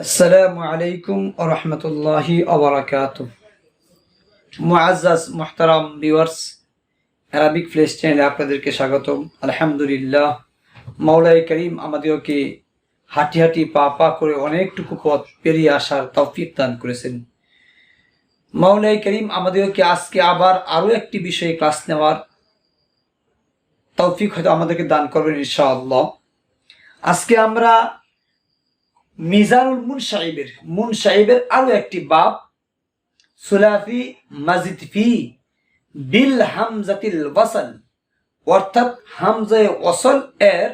আসসালামু আলাইকুম ওয়া রাহমাতুল্লাহি ওয়া বারাকাতুহু। মুআজ্জাজ মুহতারাম ভিউয়ার্স, আরবিক ফ্লেশ চ্যানেলে আপনাদেরকে স্বাগতম। আলহামদুলিল্লাহ, মাওলাই করিম আমাদেরকে হাঁটি হাঁটি পা পা করে অনেকটুকু পথ পেরিয়ে আসার তৌফিক দান করেছেন। মাওলাই করিম আমাদেরকে আজকে আবার আরো একটি বিষয়ে ক্লাস নেওয়ার তৌফিক হয়তো আমাদেরকে দান করবেন ইনশাআল্লাহ। আজকে আমরা মিজানুল মুনসাইবের আরো একটি বাব, সুলাফি মাজিদ ফি বিল হামজাতিল ওয়াসল, অর্থাৎ হামজায়ে ওয়াসল এর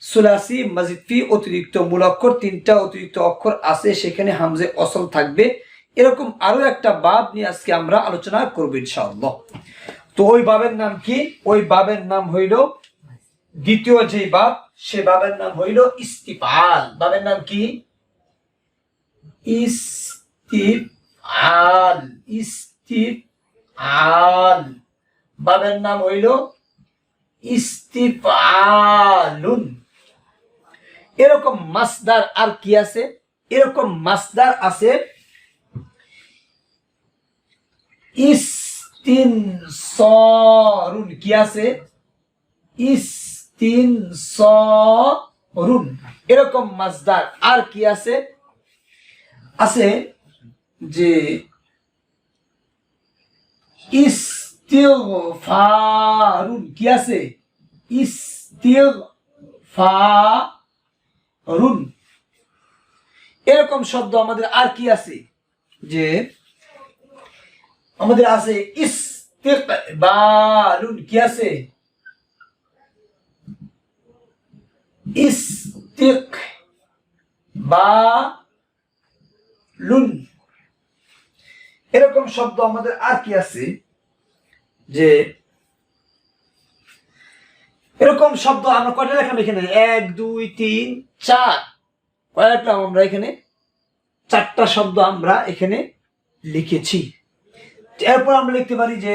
সুলাসি মাজিদ ফি অতিরিক্ত মূল অক্ষর, তিনটা অতিরিক্ত অক্ষর আছে, সেখানে হামজায়ে ওয়াসল থাকবে। এরকম আরো একটা বাব নিয়ে আজকে আমরা আলোচনা করব ইনশাআল্লাহ। তো ওই বাবের নাম কি? ওই বাবের নাম হইল, দ্বিতীয় যে বাব, সে বাবের নাম হইল ইস্তিফআল। বাবের নাম কি? ইস্তিফআল। ইস্তিফআল বাবের নাম হইল ইস্তিফআলুন। এরকম মাসদার আর কি আছে? এরকম মাসদার আছে ইস্তিনসারুন। কি আছে? ইস্তিনসারুন। এরকম মাসদার আর কি আছে? আছে যে ইস্তিগফারুন। কি আছে? ইস্তিগফারুন। এরকম শব্দ আমাদের আর কি আছে? যে আমাদের আছে ইস্তিকবালুন। কি আছে? ইস্তিকবালুন। এরকম শব্দ আমাদের আর কি আছে? যে এরকম শব্দ আমরা কয়টা লিখলাম এখানে? 1 2 3 4। কয়টা লিখলাম আমরা এখানে? 4টা শব্দ আমরা এখানে লিখেছি। এরপর আমরা লিখতে পারি যে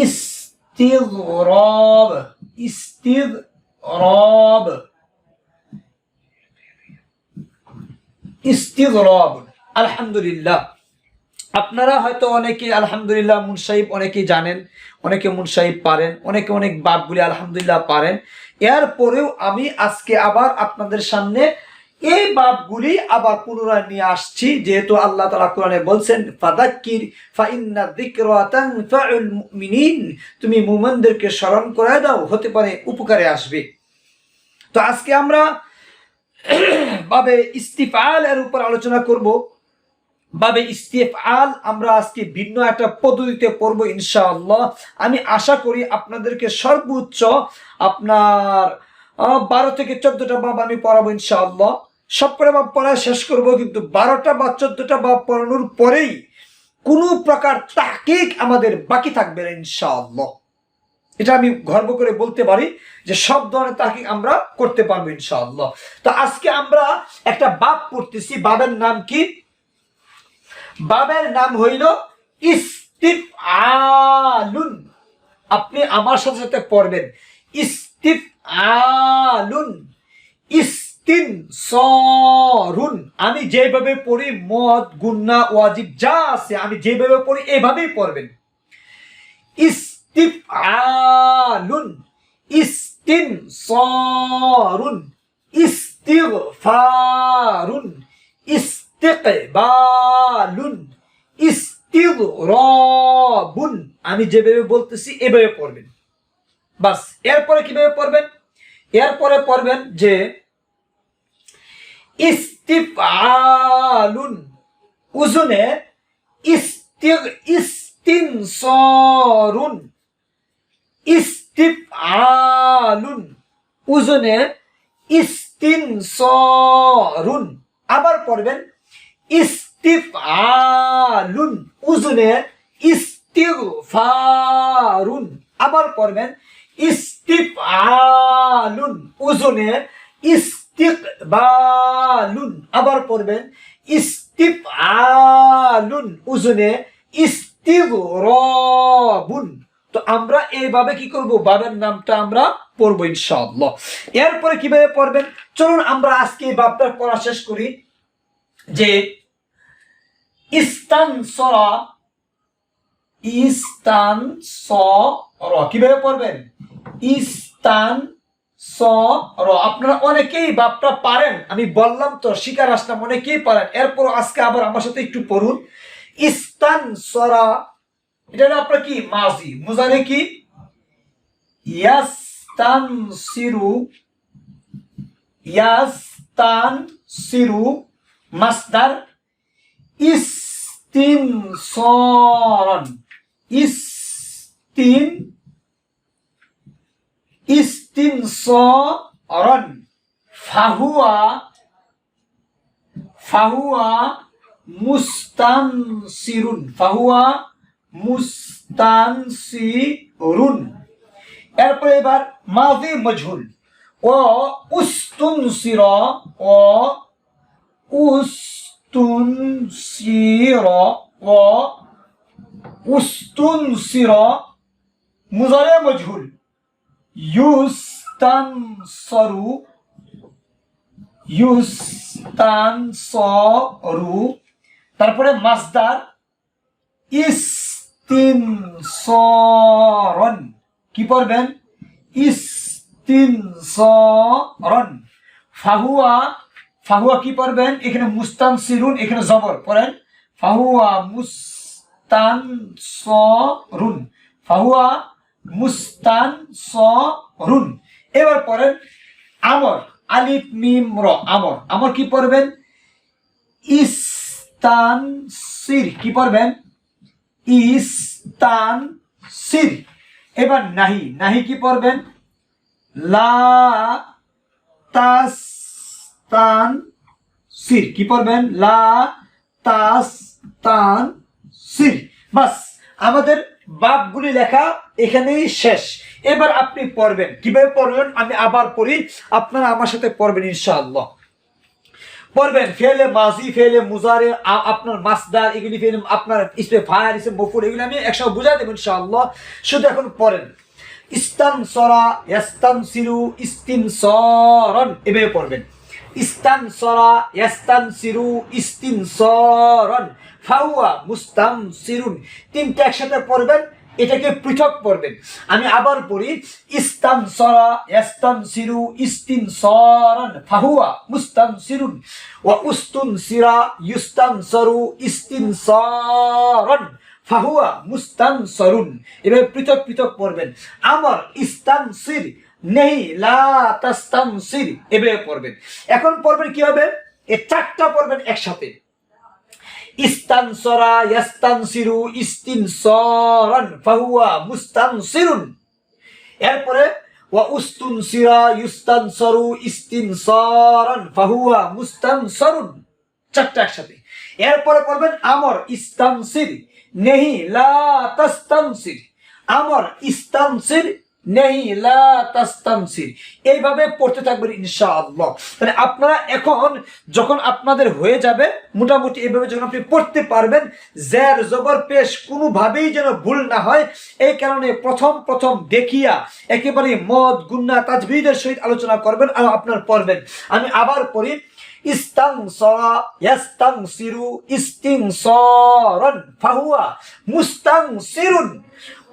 ইস্তিগরাব। ইস্তিগরাব। ইস্তিগরাব। আলহামদুলিল্লাহ, আপনারা হয়তো অনেকে আলহামদুলিল্লাহ মুনসাইব অনেকেই জানেন, অনেকে মুনসাইব পারেন, অনেকে অনেক বাবগুলি আলহামদুলিল্লাহ পারেন। এরপরেও আমি আজকে আবার আপনাদের সামনে এই বাবগুলি আবার পুনরায় নিয়ে আসছি, যেহেতু আল্লাহ তাআলা কোরআনে বলছেন ফাযাক্কির ফাইন্না যিকরা তানফাউল মুমিনিন, তুমি মুমিনদেরকে স্মরণ করায় দাও, হতে পারে উপকারে আসবে। তো আজকে আমরা বাবে ইস্তিফআল এর উপর আলোচনা করব। বাবে ইস্তিফআল আমরা আজকে ভিন্ন একটা পদ্ধতিতে পড়ব ইনশাআল্লাহ। আমি আশা করি আপনাদেরকে সর্বোচ্চ আপনার 12 থেকে 14টা বাব আমি পড়াবো ইনশাআল্লাহ। সবকটা বাব পড়া শেষ করব, কিন্তু 12টা বা 14টা বাব পড়ানোর পরেই কোনো প্রকার তাহকিক আমাদের বাকি থাকবে না ইনশাআল্লাহ। এটা আমি গর্ব করে বলতে পারি যে সব ধরনের তাহকিক আমরা করতে পারবো ইনশাআল্লাহ। তো আজকে আমরা একটা বাব পড়তেছি। বাবের নাম কি? বাবের নাম হইল ইস্তিফআলুন। আপনি আমার সাথে সাথে পড়বেন ইস্তিফআলুন। ইস্তিনসারুন। আমি যেভাবে পড়ি, মদ গুন্না ওয়াজিব যা আছে আমি যেভাবে পড়ি এভাবেই পড়বেন। ইস্তিফআলুন। ইস্তিনসারুন। ইস্তিগফারুন। ইস্তিকবালুন। ইস্তিগরাবুন। আমি যেভাবে বলতেছি এভাবে পড়বেন, বাস। এরপরে কিভাবে পড়বেন? এরপরে পড়বেন যে ইস্তিফআলুন উজনে ইস্তিনসারুন। ইস্তিফআলুন উজনে ইস্তিনসারুন। আবার পড়বেন ইস্তিফআলুন উজনে ইস্তিগফারুন। আবার পড়বেন ইস্তিফআলুন উজনে ইস্তিকবালুন। আবার পড়বেন ইস্তিফআলুন উজনে ইস্তিগরাবুন। তো তো আমরা এইভাবে কি করব, বাবের নামটা আমরা পড়বো ইনশাআল্লাহ। এরপরে কিভাবে পড়বেন চলুন আমরা আজকে এই বাবটা পড়া শেষ করি। যে ইস্তানসরা, ইস্তানসরা কিভাবে পড়বেন, ইস্তানসরা। আপনারা অনেকেই বাবটা পারেন, আমি বললাম তো শিকার আসলাম, অনেকেই পারেন। এরপর আজকে আবার আমার সাথে একটু পড়ুন। ইস্তানসরা এটা আপনার কি মাজি, মুজারে কি ইয়াস্তানসিরু, ইয়াস্তানসিরু মাসদার ইস্তিনসরন, ইস্তিনসরন। ফাহুয়া মুস্তানসিরুন, ফাহুয়া মুস্তানসিরুন। এরপরে এবার মাযি মজহুল, ও উস্তুনসিরা, ও উস্তুনসিরা, ও উস্তুনসিরা। মুজারে মজহুল ইউস্তানসরু, ইউস্তানসরু। তারপরে মাসদার ইস্তিনসরন, কি পড়বেন ইস্তিনসরন। ফাহুয়া, ফাহুয়া কি পড়বেন এখানে মুস্তানসিরুন, এখানে জবর পড়েন ফাহুয়া মুস্তানসরুন, ফাহুয়া মুস্তানসরুন। এবার পড়েন আমর, আলিফ মিম র, আমর। আমর কি পড়বেন ইস্তানসির, কি পড়বেন ইস্তানসির। এবার নাহি, নাহি কি পড়বেন লা তাস্তানসির, কি পড়বেন লা তাস্তানসির। বাস আমাদের বাবগুলি লেখা এখানেই শেষ। এবার আপনি পড়বেন, কিভাবে পড়বেন আমি আবার পড়ি, আপনারা আমার সাথে পড়বেন ইনশাআল্লাহ। পড়বেন ফেলে মাজি, ফেলে মুজারে, আপনার মাসদার, এগুলি ফেলে আপনার ইসমে ফাইল, ইসমে মফউল, এগুলি আমি একসাথে বুঝাই দেব ইনশাআল্লাহ। শুধু এখন পড়েন ইস্তানসরা, ইয়াস্তানসিরু, ইস্তিনসরন, এভাবে পড়বেন ইস্তানসরা, ইয়াস্তানসিরু, ইস্তিনসরন। ফাহুয়া মুস্তানসিরুন, তিনটা একসাথে পড়বেন, এটাকে পৃথক পড়বেন। আমি আবার পড়ি ইস্তানসরা, ইয়াস্তানসিরু, ইস্তিনসরন, ফাহুয়া মুস্তানসিরুন, ওয়া উস্তুনসিরা, ইউস্তানসরু, ইস্তিনসরন, ফাহুয়া মুস্তানসরুন। এভাবে পৃথক পৃথক পড়বেন। আমর ইস্তানসির, নেহি লা তাস্তানসির, এভাবে পড়বেন। এখন পড়বেন কি হবে, এই চারটা পড়বেন একসাথে ইস্তানসরা, ইয়াস্তানসিরু, ইস্তিনসরন, ফাহুয়া মুস্তানসিরুন। এরপরে ওয়া উস্তুনসিরা, ইউস্তানসরু, ইস্তিনসরন, ফাহুয়া মুস্তানসরুন, চারটা একসাথে। এরপরে পড়বেন আমর ইস্তানসির, নেহি লা তাস্তানসির, আমর ইস্তানসির, নেহি লা তাস্তানসির। এইভাবে পড়তে থাকবেন ইনশাআল্লাহ। তাহলে আপনারা এখন যখন আপনাদের হয়ে যাবে মোটামুটি এইভাবে যখন আপনি পড়তে পারবেন, জের জবর পেশ কোনোভাবেই যেন ভুল না হয়, এই কারণে প্রথম প্রথম দেখিয়া একেবারে মদ গুন্না তাজবিদের সহিত আলোচনা করবেন আর আপনার পড়বেন। আমি আবার পড়ি ইস্তানসরা, ইয়াস্তানসিরু, ইস্তিনসরন, ফাহুয়া মুস্তানসিরুন,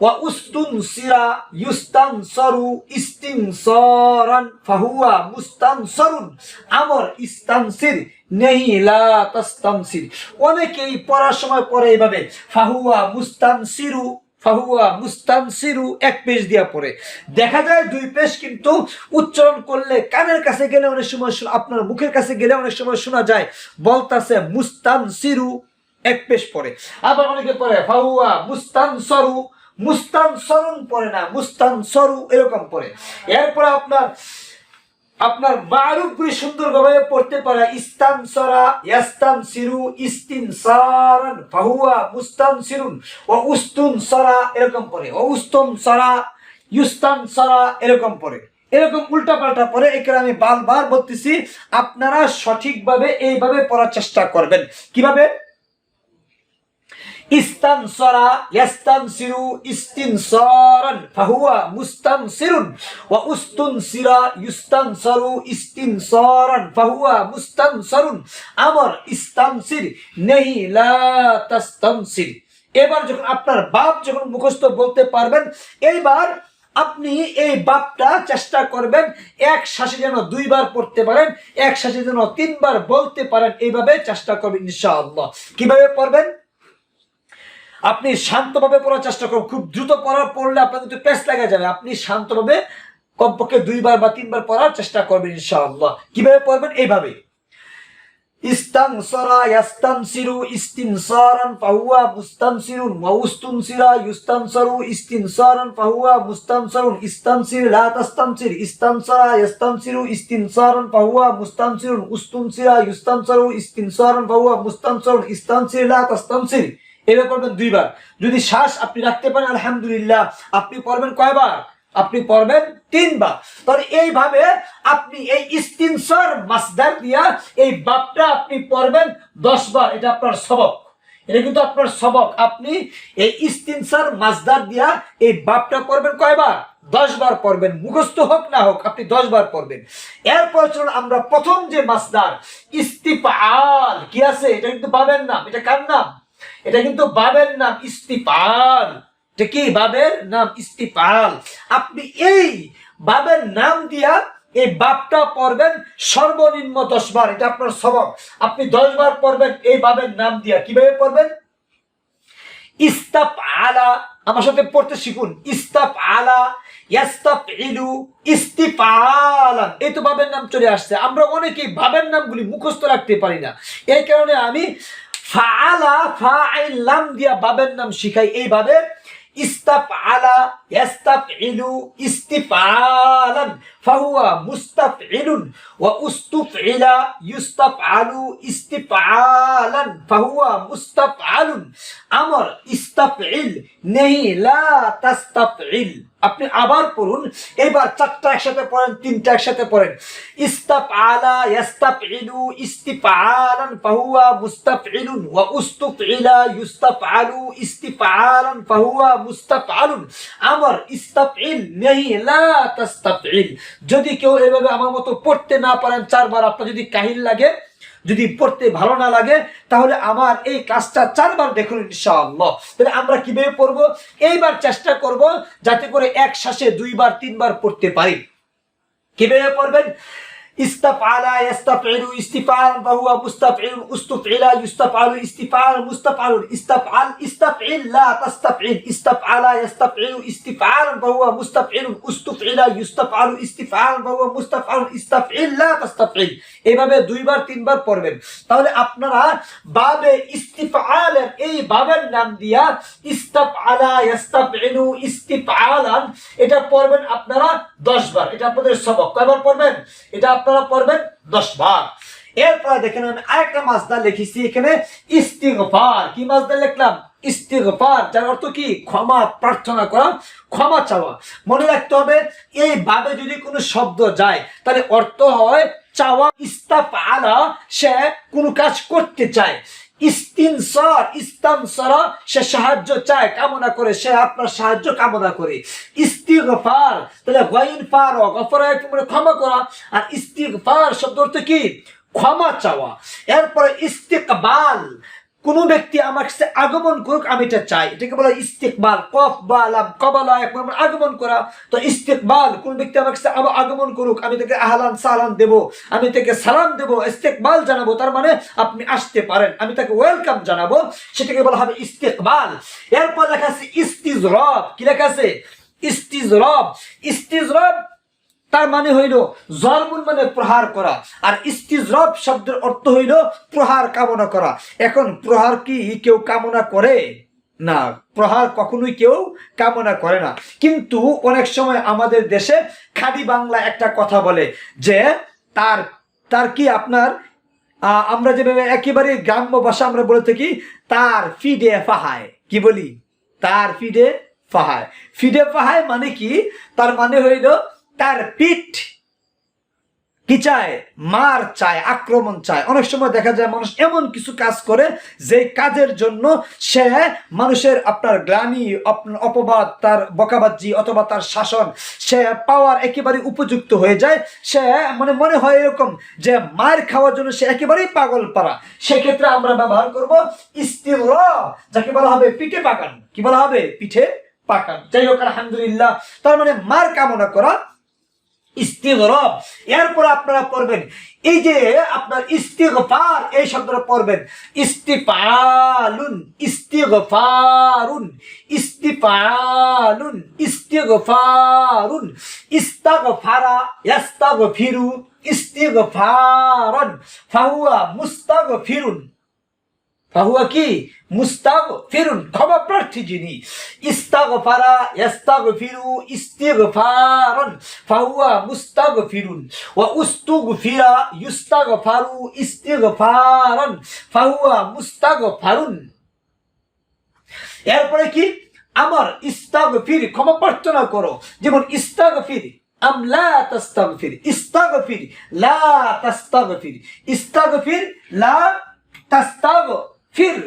ওয়া উস্তুনসিরা, ইউস্তানসরু, ইস্তিনসরন, ফাহুয়া মুস্তানসরুন। আমর ইস্তানসির, নেহি লা তাস্তানসির। অনেকেই পড়ার সময় পড়ে এইভাবে ফাহুয়া মুস্তানসিরু, ফাহুয়া মুস্তানসিরু, এক পেজ দিয়া পড়ে, দেখা যায় দুই পেজ, কিন্তু উচ্চারণ করলে কানের কাছে গেলে অনেক সময়, আপনার মুখের কাছে গেলে অনেক সময় শোনা যায় বলতাছে মুস্তানসিরু, এক পেজ পড়ে। আবার অনেকে পড়ে ফাহুয়া মুস্তানসরু, মুস্তানসরুন পড়ে না, মুস্তানসরু এরকম পড়ে। এরপরে আপনার মারুফ করে সুন্দরভাবে পড়তে পারে ইস্তানসরা, ইয়াস্তানসিরু, ইস্তিনসারন, ফাহুয়া মুস্তানসিরুন, ওয়া উস্তুনসরা এরকম পড়ে, ওয়া উস্তুনসরা, ইউস্তানসরা এরকম পড়ে, এরকম উল্টা পাল্টা পড়ে। এখানে আমি বারবার বলতেছি আপনারা সঠিকভাবে এইভাবে পড়ার চেষ্টা করবেন। কিভাবে ইস্তানসরা ইয়াস্তানসিরু ইস্তিনসারান ফাহুয়া মুস্তানসিরুন ওয়া উস্তুনসিরা ইস্তানসারু ইস্তিনসারান ফাহুয়া মুস্তানসারুন। আমর ইস্তানসির নেহি লা তাস্তানসির। এবার যখন আপনার বাপ যখন মুখস্থ বলতে পারবেন, এইবার আপনি এই বাপটা চেষ্টা করবেন এক শ্বাসে যেন 2 বার পড়তে পারেন, এক শ্বাসে যেন 3 বার বলতে পারেন, এইভাবে চেষ্টা করবেন ইনশাআল্লাহ। কিভাবে পড়বেন? আপনি শান্তভাবে পড়ার চেষ্টা করুন। খুব দ্রুত পড়লে আপনার কিন্তু পেস লাগা যাবে। আপনি শান্তভাবে কমপক্ষে 2 বার বা 3 বার পড়ার চেষ্টা করবেন ইনশাআল্লাহ। কিভাবে পড়বেন? এইভাবে, ইস্তানসরা ইয়াস্তানসিরু ইস্তিনসারান ফাহুয়া মুস্তানসিরুন ওয়া উস্তুনসিরা ইস্তানসারু ইস্তিনসারান ফাহুয়া মুস্তানসারুন। ইস্তানসির লা তাস্তানসির ইস্তানসরা ইয়াস্তানসিরু ইস্তিনসারান ফাহুয়া মুস্তানসিরুন। উস্তুনসিরা ইস্তানসারু ইস্তিনসারান ফাহুয়া মুস্তানসারুন। ইস্তানসির লা তাস্তানসির। এভাবে পড়বেন 2 বার। যদি শ্বাস আপনি রাখতে পারেন আলহামদুলিল্লাহ। আপনি পড়বেন কয়বার? আপনি পড়বেন 3 বার। তাহলে এইভাবে আপনি এই ইস্তিনসার মাসদার দিয়া এই বাপটা আপনি পড়বেন 10 বার। এটা আপনার সবক, এটা কিন্তু আপনার সবক। আপনি এই ইস্তিনসার মাসদার দিয়া এই বাপটা পড়বেন কয়বার? 10 বার পড়বেন। মুখস্থ হোক না হোক আপনি 10 বার পড়বেন। এরপর চলুন আমরা প্রথম যে মাসদার ইস্তিফআল কি আছে, এটা কিন্তু বাবের নাম। এটা কার নাম? এটা কিন্তু বাবের নাম, ইস্তিফআল। এটা কি? বাবের নাম, ইস্তিফআল। আপনি এই বাবের নাম দিয়া এই বাপটা পড়বেন সর্বনিম্ন 10 বার। এটা আপনার সবক। আপনি 10 বার পড়বেন এই বাবের নাম দিয়া। কিভাবে পড়বেন? ইস্তাফআলা, আমার সাথে পড়তে শিখুন। ইস্তাফআলা ইয়াস্তাফইলু ইস্তিফআলান। এই তো বাবের নাম চলে আসছে। আমরা অনেকেই বাবের নামগুলি মুখস্থ রাখতে পারি না। এই কারণে আমি ফাআলা ফাইল লাম দিয়া বাবের নাম শিখাই। এইভাবে ইস্তাফআলা ইয়াস্তাফইলু ইস্তিফআলান ফাহুয়া মুস্তাফইলুন ওয়া উস্তুফইলা ইস্তাফআলু ইস্তিফআলান ফাহুয়া মুস্তাফআলুন। আমর ইস্তাফইল নেহি লা তাস্তাফইল। আপনি আবার পড়ুন। এবার 4টা একসাথে পড়েন, 3টা একসাথে পড়েন। ইস্তাফআলা ইয়াস্তাফইলু ইস্তিফআলান ফাহুয়া মুস্তাফইলুন ওয়া উস্তুফইলা ইস্তাফআলু ইস্তিফআলান ফাহুয়া মুস্তাফআলুন। আমর ইস্তাফইল নেহি লা তাস্তাফইল। যদি কেউ এভাবে আমার মতো পড়তে না পারেন 4 বার, আপনার যদি কাহিল লাগে, যদি পড়তে ভালো না লাগে, তাহলে আমার এই কাজটা 4 বার দেখুন ইনশাআল্লাহ। তাহলে আমরা কিভাবে পড়ব? এইবার চেষ্টা করব যাতে করে এক শ্বাসে 2 বার 3 বার পড়তে পারি। কিভাবে পড়বেন? ইস্তাফআলা ইয়াস্তাফইলু ইস্তিফআলান ফাহুয়া মুস্তাফইলুন উস্তুফইলা ইস্তাফআলু ইস্তিফআলান মুস্তাফআলুন। ইস্তাফআল ইস্তাফইল লা তাস্তাফইল। ইস্তাফআলা ইয়াস্তাফইলু ইস্তিফআলান ফাহুয়া মুস্তাফইলুন উস্তুফইলা ইস্তাফআলু ইস্তিফআলান ফাহুয়া মুস্তাফআলুন। ইস্তাফইল লা তাস্তাফইল। এইভাবে 2 বার 3 বার পড়বেন। তাহলে আপনারা বাবে ইস্তিফআলের এই বাবের নাম দিয়া ইস্তাফআলা ইয়াস্তাফইলু ইস্তিফআলান এটা পড়বেন আপনারা 10 বার। এটা আপনাদের সবক। কয়বার পড়বেন? এটা আপনারা পড়বেন 10 বার। এরপর দেখেন আমি আরেকটা মাসদার লিখেছি এখানে, ইস্তিগফার। কি মাসদার লিখলাম? ইস্তিগফার, যার অর্থ কি? ক্ষমা প্রার্থনা করা, ক্ষমা চাওয়া। মনে রাখতে হবে এই ভাবে যদি কোনো শব্দ যায় তাহলে অর্থ হয় চাওয়া। ইস্তাফআলা সে কোনো কাজ করতে চায়। ইস্তিনসার ইস্তানসারা সে সাহায্য চায়, কামনা করে, সে আপনার সাহায্য কামনা করে। ইস্তিগফার তাহলে গাইন ফার গফরা মানে ক্ষমা করা, আর ইস্তিগফার শব্দ অর্থ কি? ক্ষমা চাওয়া। এরপরে ইস্তিকবাল, কোন ব্যক্তি আমার কাছে আগমন করুক আমি এটা চাই, এটাকে বলা ইস্তিকবাল। কফ বা লাম কবালা এক মানে আগমন করা। তো ইস্তিকবাল, কোন ব্যক্তি আমার কাছে আগমন করুক আমি তাকে আহলান সালাম দেব, আমি তাকে সালাম দেব, ইস্তিকবাল জানাবো, তার মানে আপনি আসতে পারেন, আমি তাকে ওয়েলকাম জানাবো, সেটাকে বলা হবে ইস্তিকবাল। এরপর লেখা আছে ইস্তিজরাব। কি লেখা আছে? ইস্তিজরাব। ইস্তিজরাব তার মানে হইল জরবুন মানে প্রহার করা, আর ইস্তিজরাব শব্দের অর্থ হইল প্রহার কামনা করা। এখন প্রহার কি কেউ কামনা করে? না, প্রহার কখনোই কেউ কামনা করে না। কিন্তু অনেক সময় আমাদের দেশে খাদি বাংলা একটা কথা বলে যে তার কি আপনার আমরা যেভাবে একেবারে গ্রাম্য ভাষা আমরা বলে থাকি তার ফিডে ফাহায়। কি বলি? তার ফিডে ফাহায়। ফিডে ফাহায় মানে কি? তার মানে হইল তার পিঠ, কি চায়? মার চায়, আক্রমণ চায়। অনেক সময় দেখা যায় মানুষ এমন কিছু কাজ করে যে কাজের জন্য সে মানুষের আপনার গ্লানি, অপবাদ, তার বকাবাজি অথবা তার শাসন সে পাওয়ার একেবারে উপযুক্ত হয়ে যায়। সে মনে হয় এরকম যে মার খাওয়ার জন্য সে একেবারেই পাগল পারা। সেক্ষেত্রে আমরা ব্যবহার করব ইস্তিগরা, যাকে বলা হবে পিঠে পাকানো। কি বলা হবে? পিঠে পাকানো। যাই হোক, আলহামদুলিল্লাহ, তার মানে মার কামনা করা ইস্তিগরাব। এরপর আপনারা পড়বেন এই যে আপনার ইস্তিগফার, এই শব্দটা পড়বেন ইস্তিফালুন, ইস্তিগফারুন, ইস্তিফালুন, ইস্তিগফারুন, ইস্তাগফারা ইয়াস্তাগফিরু, ইস্তিগফারান ফাহুয়া মুস্তাগফিরুন। ফাহুয়া কি? মুস্তাগফিরুন, ক্ষমা প্রার্থী যিনি। ইস্তাগফারা ইয়াস্তাগফিরু, ইস্তিগফারান ফাহুয়া মুস্তাগফিরুন, ওয়া উস্তুগফিরা ইস্তাগফারু, ইস্তিগফারান ফাহুয়া মুস্তাগফারুন। এরপরে কি? আমার ইস্তাগফির, ক্ষমা প্রার্থনা করো। যেমন ইস্তাগফির আম লা তাস্তাগফির, ইস্তাগফির লা তাস্তাগফির, ইস্তাগফির লা তাস্তাগফির।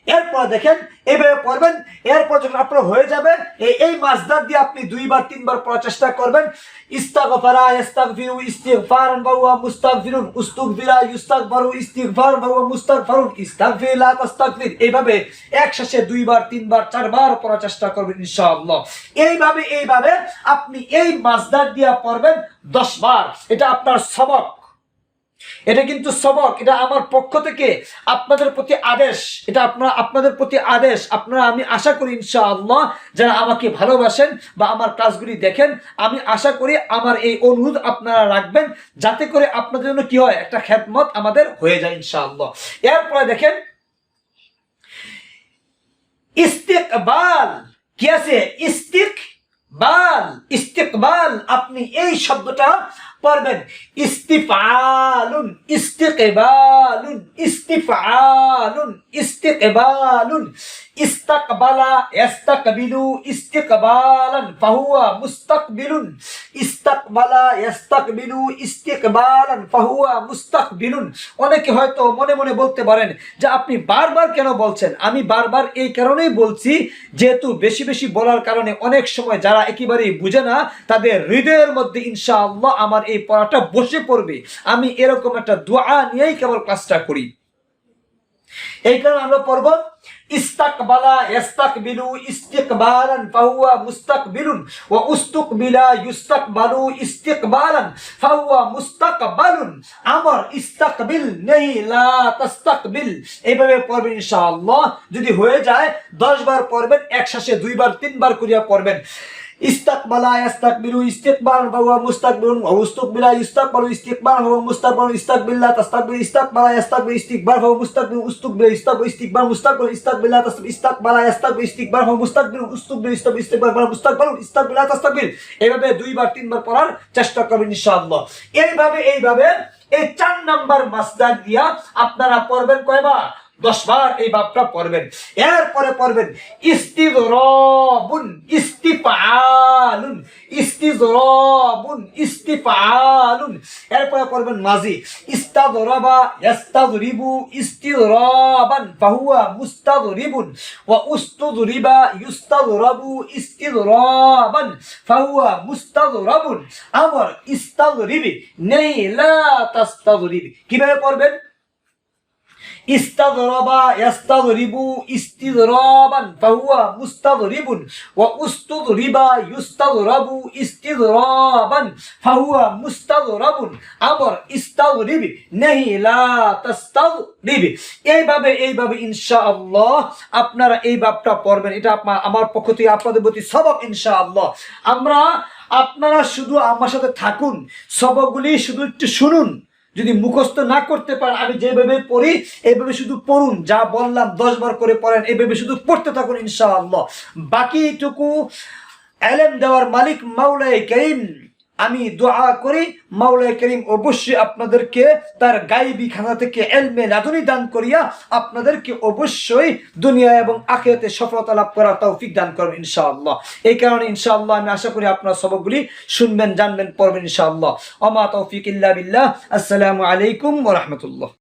এরপর দেখেন এইভাবে পড়বেন। এরপর যখন আপনার হয়ে যাবে এই মাসদার দিয়ে আপনি 2 বার 3 বার পড়ার চেষ্টা করবেন। ইস্তাগফারা ইস্তাগফিরু, ইস্তিগফারান ওয়া হুয়া মুস্তাগফিরুন, উস্তুগফিরা ইস্তাগফারু, ইস্তিগফারান ওয়া হুয়া মুস্তাগফারুন, ইস্তাগফির লা তাস্তাগফির। এইভাবে একসাথে 2 বার 3 বার 4 বার পড়ার চেষ্টা করবেন ইনশাআল্লাহ। এইভাবে আপনি এই মাসদার দিয়ে পড়বেন 10 বার। এটা আপনার সবক, এটা কিন্তু সবক, এটা আমার পক্ষ থেকে আপনাদের প্রতি আদেশ। এটা আপনাদের প্রতি আদেশ। আপনারা, আমি আশা করি ইনশাআল্লাহ যারা আমাকে ভালোবাসেন বা আমার কাজগুলি দেখেন, আমি আশা করি আমার এই অনুরোধ আপনারা রাখবেন, যাতে করে আপনাদের জন্য কি হয়, একটা খেদমত আমাদের হয়ে যায় ইনশাআল্লাহ। এরপরে দেখেন ইস্তিকবাল। কি আছে? ইস্তিকবাল, ইস্তিকবাল। আপনি এই শব্দটা পড়বেন ইস্তিফালুন, ইস্তিকবালুন, ইস্তিফালুন, ইস্তিকবালুন, ইস্তাকবালা ইস্তাকবিলু, ইস্তিকবালান ফাহুয়া মুস্তাকবিলুন, ইস্তাকবালা ইস্তাকবিলু, ইস্তিকবালান ফাহুয়া মুস্তাকবিলুন। অনেকে হয়তো মনে মনে বলতে পারেন যে আপনি বারবার কেন বলছেন? আমি বারবার এই কারণেই বলছি, যেহেতু বেশি বেশি বলার কারণে অনেক সময় যারা একেবারেই বুঝে না, তাদের হৃদয়ের মধ্যে ইনশাআল্লাহ আমার এই পড়াটা বসে পড়বে। আমি এরকম একটা দোয়া নিয়েই কেবল ক্লাসটা করি। এই কারণে আমরা পড়ব ইস্তাকবালা ইস্তাকবিলু, ইস্তিকবালান ফাহুয়া মুস্তাকবিলুন, ওয়া উস্তুকবিলা ইস্তাকবালু, ইস্তিকবালান ফাহুয়া মুস্তাকবালুন। আমার ইস্তাকবিল নেহি লা তাস্তাকবিল। এইভাবে পড়বেন ইনশাআল্লাহ। যদি হয়ে যায় 10 বার পড়বেন, একসাথে 2 বার 3 বার করিয়া পড়বেন। ইস্তাকবালা ইস্তাকবিলু, ইস্তিকবালান ফাহুয়া মুস্তাকবিলুন, ওয়া উস্তুকবিলা ইস্তাকবালু, ইস্তিকবালান ফাহুয়া মুস্তাকবালুন, ইস্তাকবিল্লা তাস্তাকবিল, ইস্তাকবালা ইস্তাকবিল, ইস্তিকবার ফাহুয়া মুস্তাকবিলুন, উস্তুকবিলা ইস্তাকবিল, ইস্তিকবার মুস্তাকবিল, ইস্তাকবিল্লা তাস্তাকবিল, ইস্তাকবালা ইস্তাকবিল, ইস্তিকবার ফাহুয়া মুস্তাকবিলুন, উস্তুকবিলা ইস্তাকবিল, ইস্তিকবার ফাহুয়া মুস্তাকবিলুন, ইস্তাকবিল্লা তাস্তাকবিল। এইভাবে 2 বার 3 বার পড়ার চেষ্টা করবেন ইনশাআল্লাহ। এইভাবে এই 4 নাম্বার মাসদার দিয়া আপনারা পড়বেন কয়বার? 10 বার এই বাবটা পড়বেন। এরপরে পড়বেন ইস্তিযরাবুন, ইস্তিফালুন, ইস্তিযরাবুন, ইস্তিফালুন। এরপরে পড়বেন মাজি ইস্তাযরাবা ইস্তাযরিবু, ইস্তিযরাবান ফাহুয়া মুস্তাযরিবুন, ওয়া উস্তুযরিবা ইস্তাযরাবু, ইস্তিযরাবান ফাহুয়া মুস্তাযরাবুন। আমার ইস্তাযরিবি নেই লা তাস্তাযরিবি। কিভাবে পড়বেন? ইস্তাযরাবা ইস্তাযরিবু, ইস্তিযরাবান ফাহুয়া মুস্তাযরিবুন, ওয়া উস্তুযরিবা ইস্তাযরাবু, ইস্তিযরাবান ফাহুয়া মুস্তাযরাবুন। আমার ইস্তাযরিবি নেহি লা তাস্তাযরিবি। এইভাবে ইনশাআল্লাহ আপনারা এই বাবটা পড়বেন। এটা আমার পক্ষ থেকে আপনাদের প্রতি সবক ইনশাআল্লাহ। আপনারা শুধু আমার সাথে থাকুন, সবকগুলি শুধু একটু শুনুন। যদি মুখস্থ না করতে পারেন, আমি যেভাবে পড়ি এইভাবে শুধু পড়ুন। যা বললাম 10 বার করে পড়েন, এইভাবে শুধু পড়তে থাকুন ইনশাআল্লাহ। বাকিটুকু ইলম দেওয়ার মালিক মাওলাই কারীম আমি দোয়া করি মাওলা করিম অবশ্যই আপনাদেরকে তার গায়বী খানা থেকে ইলমে লাদুনী দান করিয়া আপনাদেরকে অবশ্যই দুনিয়া এবং আখিরাতে সফলতা লাভ করার তৌফিক দান করবেন ইনশাআল্লাহ। এই কারণে ইনশাআল্লাহ আমি আশা করি আপনারা সবকগুলি শুনবেন, জানবেন, পড়বেন ইনশাআল্লাহ। ওমা তৌফিক ইল্লা বিল্লাহ। আসসালামু আলাইকুম ওয়া রাহমাতুল্লাহ।